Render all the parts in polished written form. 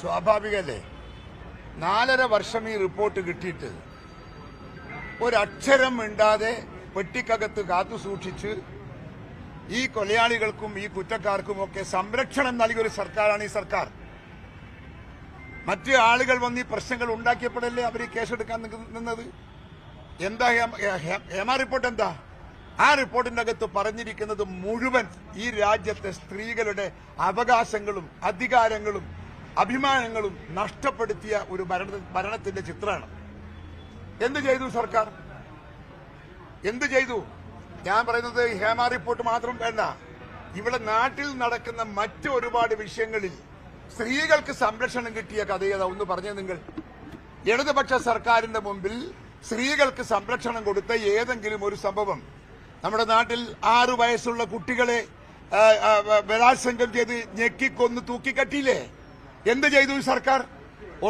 സ്വാഭാവികല്ലേ? 4.5 വർഷം ഈ റിപ്പോർട്ട് കിട്ടിയിട്ട് ഒരക്ഷരം മിണ്ടാതെ പെട്ടിക്കകത്ത് കാത്തു സൂക്ഷിച്ച് ഈ കൊലയാളികൾക്കും ഈ കുറ്റക്കാർക്കുമൊക്കെ സംരക്ഷണം നൽകിയൊരു സർക്കാരാണ് ഈ സർക്കാർ. മറ്റ് ആളുകൾ വന്ന് ഈ പ്രശ്നങ്ങൾ ഉണ്ടാക്കിയപ്പോഴല്ലേ അവർ കേസെടുക്കാൻ നിന്നത്? എന്താ ഹേമ റിപ്പോർട്ട്? എന്താ ആ റിപ്പോർട്ടിന്റെ അകത്ത് പറഞ്ഞിരിക്കുന്നത്? മുഴുവൻ ഈ രാജ്യത്തെ സ്ത്രീകളുടെ അവകാശങ്ങളും അധികാരങ്ങളും അഭിമാനങ്ങളും നഷ്ടപ്പെടുത്തിയ ഒരു ഭരണത്തിന്റെ ചിത്രമാണ്. എന്ത് ചെയ്തു സർക്കാർ? എന്ത് ചെയ്തു? ഞാൻ പറയുന്നത് ഹേമ റിപ്പോർട്ട് മാത്രം വേണ്ട. ഇവിടെ നാട്ടിൽ നടക്കുന്ന മറ്റ് ഒരുപാട് വിഷയങ്ങളിൽ സ്ത്രീകൾക്ക് സംരക്ഷണം കിട്ടിയ കഥയതാ ഒന്ന് പറഞ്ഞത് നിങ്ങൾ. ഇടതുപക്ഷ സർക്കാരിന്റെ മുമ്പിൽ സ്ത്രീകൾക്ക് സംരക്ഷണം കൊടുത്ത ഏതെങ്കിലും ഒരു സംഭവം നമ്മുടെ നാട്ടിൽ 6 വയസ്സുള്ള കുട്ടികളെ ബലാത്സംഗം ചെയ്ത് ഞെക്കിക്കൊന്ന് തൂക്കിക്കട്ടിയില്ലേ? എന്ത് ചെയ്തു ഈ സർക്കാർ?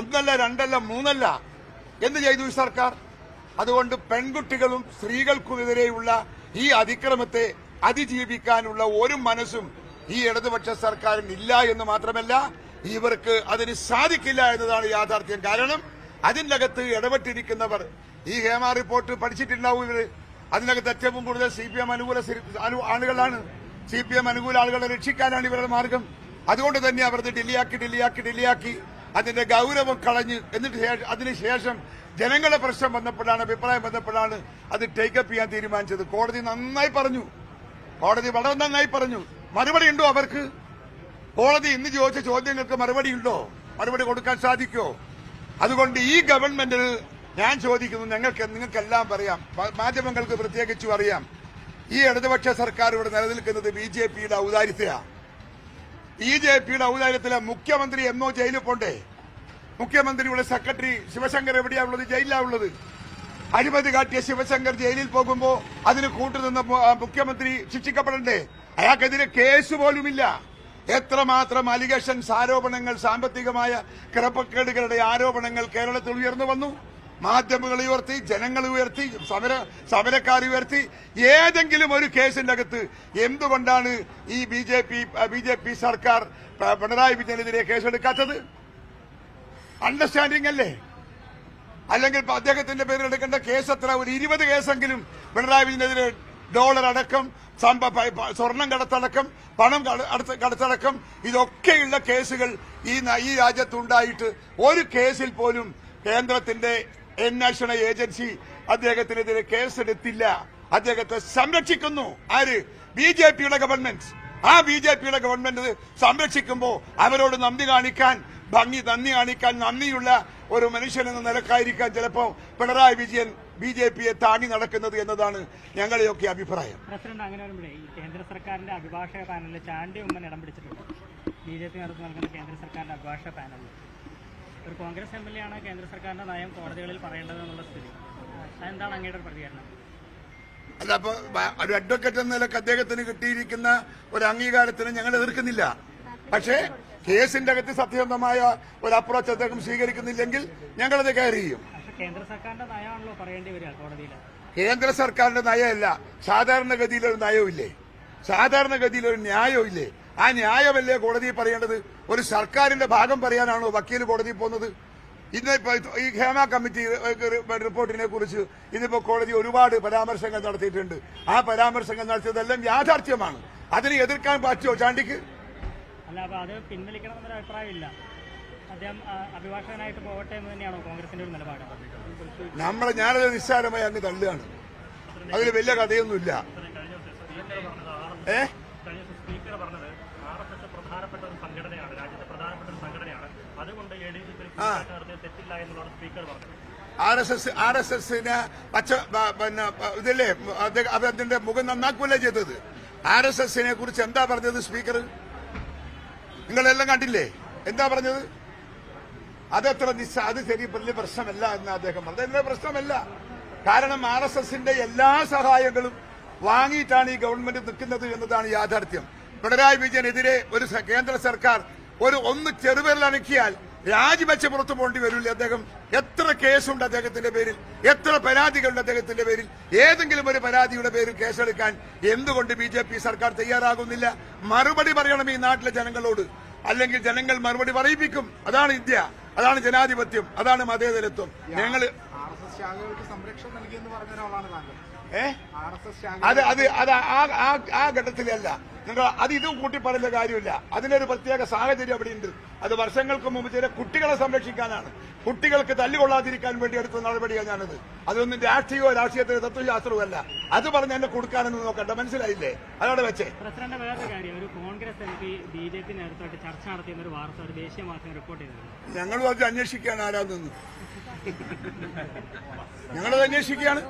1 അല്ല 2 അല്ല 3 അല്ല. എന്ത് ചെയ്തു ഈ സർക്കാർ? അതുകൊണ്ട് പെൺകുട്ടികളും സ്ത്രീകൾക്കുമെതിരെയുള്ള ഈ അതിക്രമത്തെ അതിജീവിക്കാനുള്ള ഒരു മനസ്സും ഈ ഇടതുപക്ഷ സർക്കാരിന് ഇല്ല എന്ന് മാത്രമല്ല, ഇവർക്ക് അതിന് സാധിക്കില്ല എന്നതാണ് യാഥാർത്ഥ്യം. കാരണം അതിന്റെ അകത്ത് ഇടപെട്ടിരിക്കുന്നവർ ഈ ഹേമ റിപ്പോർട്ട് പഠിച്ചിട്ടുണ്ടാവും. ഇവര് അതിനകത്ത് ഏറ്റവും കൂടുതൽ CPM അനുകൂല ആളുകളാണ്. CPM അനുകൂല ആളുകളെ രക്ഷിക്കാനാണ് ഇവരുടെ മാർഗം. അതുകൊണ്ട് തന്നെ അവർ ഡിലിയാക്കി അതിന്റെ ഗൌരവം കളഞ്ഞ് എന്നിട്ട് അതിനുശേഷം ജനങ്ങളുടെ പ്രശ്നം വന്നപ്പോഴാണ്, അഭിപ്രായം വന്നപ്പോഴാണ് അത് ടേക്കപ്പ് ചെയ്യാൻ തീരുമാനിച്ചത്. കോടതി നന്നായി പറഞ്ഞു. കോടതി വളരെ നന്നായി പറഞ്ഞു. മറുപടി ഉണ്ടോ അവർക്ക്? കോടതി ഇന്ന് ചോദിച്ച ചോദ്യങ്ങൾക്ക് മറുപടി ഉണ്ടോ? മറുപടി കൊടുക്കാൻ സാധിക്കോ? അതുകൊണ്ട് ഈ ഗവൺമെന്റിൽ ഞാൻ ചോദിക്കുന്നു, നിങ്ങൾക്കെല്ലാം അറിയാം, മാധ്യമങ്ങൾക്ക് പ്രത്യേകിച്ചും അറിയാം, ഈ ഇടതുപക്ഷ സർക്കാർ ഇവിടെ നിലനിൽക്കുന്നത് BJPയുടെ ഔദാര്യത്തിലാണ്. BJPയുടെ ഔദാര്യത്തിലാണ്. മുഖ്യമന്ത്രി എന്നോ ജയിലിൽ പോണ്ടേ? മുഖ്യമന്ത്രിയുടെ സെക്രട്ടറി ശിവശങ്കർ എവിടെയാ ഉള്ളത്? ജയിലിലാണ് ഉള്ളത്. അഴിമതി കാട്ടിയ ശിവശങ്കർ ജയിലിൽ പോകുമ്പോ അതിന് കൂട്ടുനിന്ന മുഖ്യമന്ത്രി ശിക്ഷിക്കപ്പെടണ്ടേ? അയാൾക്കെതിരെ കേസ് പോലുമില്ല. എത്രമാത്രം അലിഗേഷൻസ്, ആരോപണങ്ങൾ, സാമ്പത്തികമായ ക്രമക്കേടുകളുടെ ആരോപണങ്ങൾ കേരളത്തിൽ ഉയർന്നു വന്നു. മാധ്യമങ്ങൾ ഉയർത്തി, ജനങ്ങൾ ഉയർത്തി, സമരക്കാർ ഉയർത്തി. ഏതെങ്കിലും ഒരു കേസിന്റെ അകത്ത് എന്തുകൊണ്ടാണ് ഈ BJP സർക്കാർ പിണറായി വിജയനെതിരെ കേസെടുക്കാത്തത്? അണ്ടർസ്റ്റാൻഡിംഗ് അല്ലേ? അല്ലെങ്കിൽ അദ്ദേഹത്തിന്റെ പേരിൽ എടുക്കേണ്ട കേസ് എത്ര? ഒരു 20 കേസെങ്കിലും പിണറായി വിജയനെതിരെ. ഡോളർ അടക്കം, സ്വർണം കടത്തടക്കം, പണം കടത്തടക്കം, ഇതൊക്കെയുള്ള കേസുകൾ ഈ രാജ്യത്തുണ്ടായിട്ട് ഒരു കേസിൽ പോലും കേന്ദ്രത്തിന്റെ അന്വേഷണ ഏജൻസി അദ്ദേഹത്തിനെതിരെ കേസെടുത്തില്ല. അദ്ദേഹത്തെ സംരക്ഷിക്കുന്നു ആര്? BJPയുടെ ഗവൺമെന്റ്. ആ BJPയുടെ ഗവൺമെന്റ് സംരക്ഷിക്കുമ്പോൾ അവരോട് നന്ദി കാണിക്കാൻ നന്ദിയുള്ള ഒരു മനുഷ്യനെന്ന നിലക്കായിരിക്കാൻ ചിലപ്പോ പിണറായി വിജയൻ BJPയെ താങ്ങി നടക്കുന്നത് എന്നതാണ് ഞങ്ങളുടെയൊക്കെ അഭിപ്രായം. പ്രസിഡന്റ്, അങ്ങനെ വരുമ്പോഴേ ഈ കേന്ദ്ര സർക്കാരിന്റെ അഭിഭാഷക പാനലിൽ ചാണ്ടി ഉമ്മൻ ഇടം പിടിച്ചിട്ടുണ്ട്. BJP നേതൃത്വം നൽകുന്ന കേന്ദ്ര സർക്കാരിന്റെ അഭിഭാഷക പാനലിൽ ഒരു കോൺഗ്രസ് MLA ആണ് കേന്ദ്ര സർക്കാരിന്റെ നയം കോടതികളിൽ പറയേണ്ടതെന്നുള്ള സ്ഥിതി. അതെന്താണ് അങ്ങയുടെ ഒരു പ്രതികരണം? അല്ല, അപ്പൊ ഒരു അഡ്വക്കേറ്റ് എന്ന നിലക്ക് അദ്ദേഹത്തിന് കിട്ടിയിരിക്കുന്ന ഒരു അംഗീകാരത്തിന് ഞങ്ങൾ എതിർക്കുന്നില്ല. പക്ഷേ കേസിന്റെ അകത്ത് സത്യസന്ധമായ ഒരു അപ്രോച്ച് അദ്ദേഹം സ്വീകരിക്കുന്നില്ലെങ്കിൽ ഞങ്ങളത് കെയർ ചെയ്യും. കേന്ദ്ര സർക്കാരിന്റെ നയമാണല്ലോ പറയേണ്ടി വരിക കോടതിയിൽ. കേന്ദ്ര സർക്കാരിന്റെ നയമല്ല, സാധാരണഗതിയിൽ ഒരു നയമില്ലേ? സാധാരണഗതിയിൽ ഒരു ന്യായമില്ലേ? ആ ന്യായമല്ലേ കോടതി പറയേണ്ടത്? ഒരു സർക്കാരിന്റെ ഭാഗം പറയാനാണോ വക്കീൽ കോടതി പോകുന്നത്? ഇന്നിപ്പോ ഈ ഹേമ കമ്മിറ്റി റിപ്പോർട്ടിനെ കുറിച്ച് ഇന്നിപ്പോ കോടതി ഒരുപാട് പരാമർശങ്ങൾ നടത്തിയിട്ടുണ്ട്. ആ പരാമർശങ്ങൾ നടത്തിയതെല്ലാം യാഥാർത്ഥ്യമാണ്. അതിനെ എതിർക്കാൻ പറ്റുമോ ചാണ്ടിക്ക്? അല്ല, അപ്പൊ അത് പിൻവലിക്കണം എന്നൊരു അഭിപ്രായമില്ല. അദ്ദേഹം അഭിഭാഷകനായിട്ട് പോകട്ടെ എന്ന് തന്നെയാണോ കോൺഗ്രസിന്റെ ഒരു നിലപാട്? ഞാനത് നിസ്സാരമായി അങ്ങ് തള്ളുകയാണ്. അതിൽ വലിയ കഥയൊന്നുമില്ല. സ്പീക്കർ പറഞ്ഞത് RSS പ്രധാനപ്പെട്ട ഒരു സംഘടനയാണ്, രാജ്യത്തെ പ്രധാനപ്പെട്ട ഒരു സംഘടനയാണ്, അതുകൊണ്ട് തെറ്റില്ല എന്നുള്ളതാണ് സ്പീക്കർ പറഞ്ഞത്. RSSന് ഇതില്ലേ അതിന്റെ മുഖം നന്നാക്കുകയല്ലേ ചെയ്തത്? RSSനെ കുറിച്ച് എന്താ പറഞ്ഞത് സ്പീക്കർ? നിങ്ങളെല്ലാം കണ്ടില്ലേ എന്താ പറഞ്ഞത്? അതത്ര അത് ശരി വലിയ പ്രശ്നമല്ല എന്ന് അദ്ദേഹം പറഞ്ഞത്. അതിന്റെ പ്രശ്നമല്ല. കാരണം RSSന്റെ എല്ലാ സഹായങ്ങളും വാങ്ങിയിട്ടാണ് ഈ ഗവൺമെന്റ് നിൽക്കുന്നത് എന്നതാണ് യാഥാർത്ഥ്യം. പിണറായി വിജയനെതിരെ ഒരു കേന്ദ്ര സർക്കാർ ഒന്ന് ചെറുപേരിലനക്കിയാൽ രാജിവെച്ച് പുറത്തു പോകേണ്ടി വരില്ല. അദ്ദേഹം എത്ര കേസുണ്ട് അദ്ദേഹത്തിന്റെ പേരിൽ, എത്ര പരാതികളുണ്ട് അദ്ദേഹത്തിന്റെ പേരിൽ. ഏതെങ്കിലും ഒരു പരാതിയുടെ പേരിൽ കേസെടുക്കാൻ എന്തുകൊണ്ട് BJP സർക്കാർ തയ്യാറാകുന്നില്ല? മറുപടി പറയണം ഈ നാട്ടിലെ ജനങ്ങളോട്. അല്ലെങ്കിൽ ജനങ്ങൾ മറുപടി പറയിപ്പിക്കും. അതാണ് ഇന്ത്യ, അതാണ് ജനാധിപത്യം, അതാണ് മതേതരത്വം. ഞങ്ങള് RSS ശാഖകൾക്ക് സംരക്ഷണം നൽകിയെന്ന് പറഞ്ഞ ഒരാളാണ് താങ്കൾ. RSS ശാഖ അത് ആ ഘട്ടത്തിലല്ല. നിങ്ങൾ അത് ഇതും കൂട്ടി പറയുന്ന കാര്യമില്ല. അതിനൊരു പ്രത്യേക സാഹചര്യം അവിടെ ഉണ്ട്. അത് വർഷങ്ങൾക്ക് മുമ്പ് ചില കുട്ടികളെ സംരക്ഷിക്കാനാണ്, കുട്ടികൾക്ക് തല്ലുകൊള്ളാതിരിക്കാൻ വേണ്ടി എടുത്ത നടപടിയാണ് ഞാനത്. അതൊന്നും രാഷ്ട്രീയത്തിന്റെ തത്വശാസ്ത്രവുമല്ല. അത് പറഞ്ഞ് എന്നെ കൊടുക്കാനൊന്നും നോക്കണ്ട, മനസ്സിലായില്ലേ? അതവിടെ വെച്ചേ. പ്രസിഡന്റ് വേറൊരു കാര്യം, ഒരു കോൺഗ്രസ് MP BJP നേതൃത്വമായിട്ട് ചർച്ച നടത്തിയെന്ന ഒരു വാർത്ത ഒരു ദേശീയ മാധ്യമം റിപ്പോർട്ട് ചെയ്തിരുന്നു. ഞങ്ങളും അത് അന്വേഷിക്കുകയാണ് ആരാണെന്ന്. ഞങ്ങളത് അന്വേഷിക്കുകയാണ്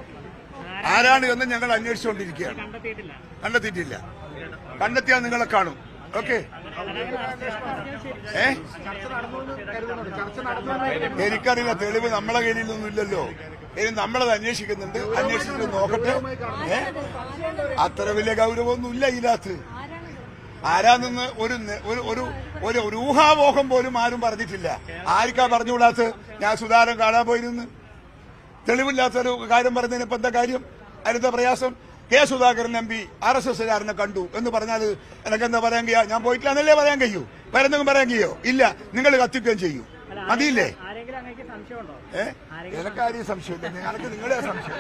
ആരാണ് എന്ന് ഞങ്ങൾ അന്വേഷിച്ചുകൊണ്ടിരിക്കുകയാണ്. കണ്ടെത്തിയിട്ടില്ല. കണ്ടെത്തിയാൽ നിങ്ങളെ കാണും. ഓക്കെ. എനിക്കറിയില്ല, തെളിവ് നമ്മളെ കയ്യിലൊന്നും ഇല്ലല്ലോ. ഇനി നമ്മളത് അന്വേഷിക്കുന്നുണ്ട്, അന്വേഷിച്ചിട്ട് നോക്കട്ടെ. അത്ര വലിയ ഗൗരവമൊന്നുമില്ല ഇതിനകത്ത്. ആരാന്നെന്ന് ഒരു ഊഹാമോഹം പോലും ആരും പറഞ്ഞിട്ടില്ല. ആർക്കാ പറഞ്ഞുകൂടാത്ത? ഞാൻ സുധാകരൻ കാണാൻ പോയിരുന്നു. തെളിവില്ലാത്തൊരു കാര്യം പറഞ്ഞതിന് ഇപ്പൊ എന്താ കാര്യം? അതിന്റെ പ്രയാസം? കെ സുധാകരൻ MP RSSകാരനെ കണ്ടു എന്ന് പറഞ്ഞാൽ എനിക്കെന്താ പറയാൻ കഴിയാ? ഞാൻ പോയിട്ടില്ല എന്നല്ലേ പറയാൻ കഴിയൂ? വേറെന്തെങ്കിലും പറയാൻ കഴിയോ? ഇല്ല. നിങ്ങൾ കത്തിക്കുകയും ചെയ്യൂ. മതിയില്ലേ? എനിക്കാരും സംശയമില്ല. നിങ്ങൾക്ക് നിങ്ങളെ സംശയം.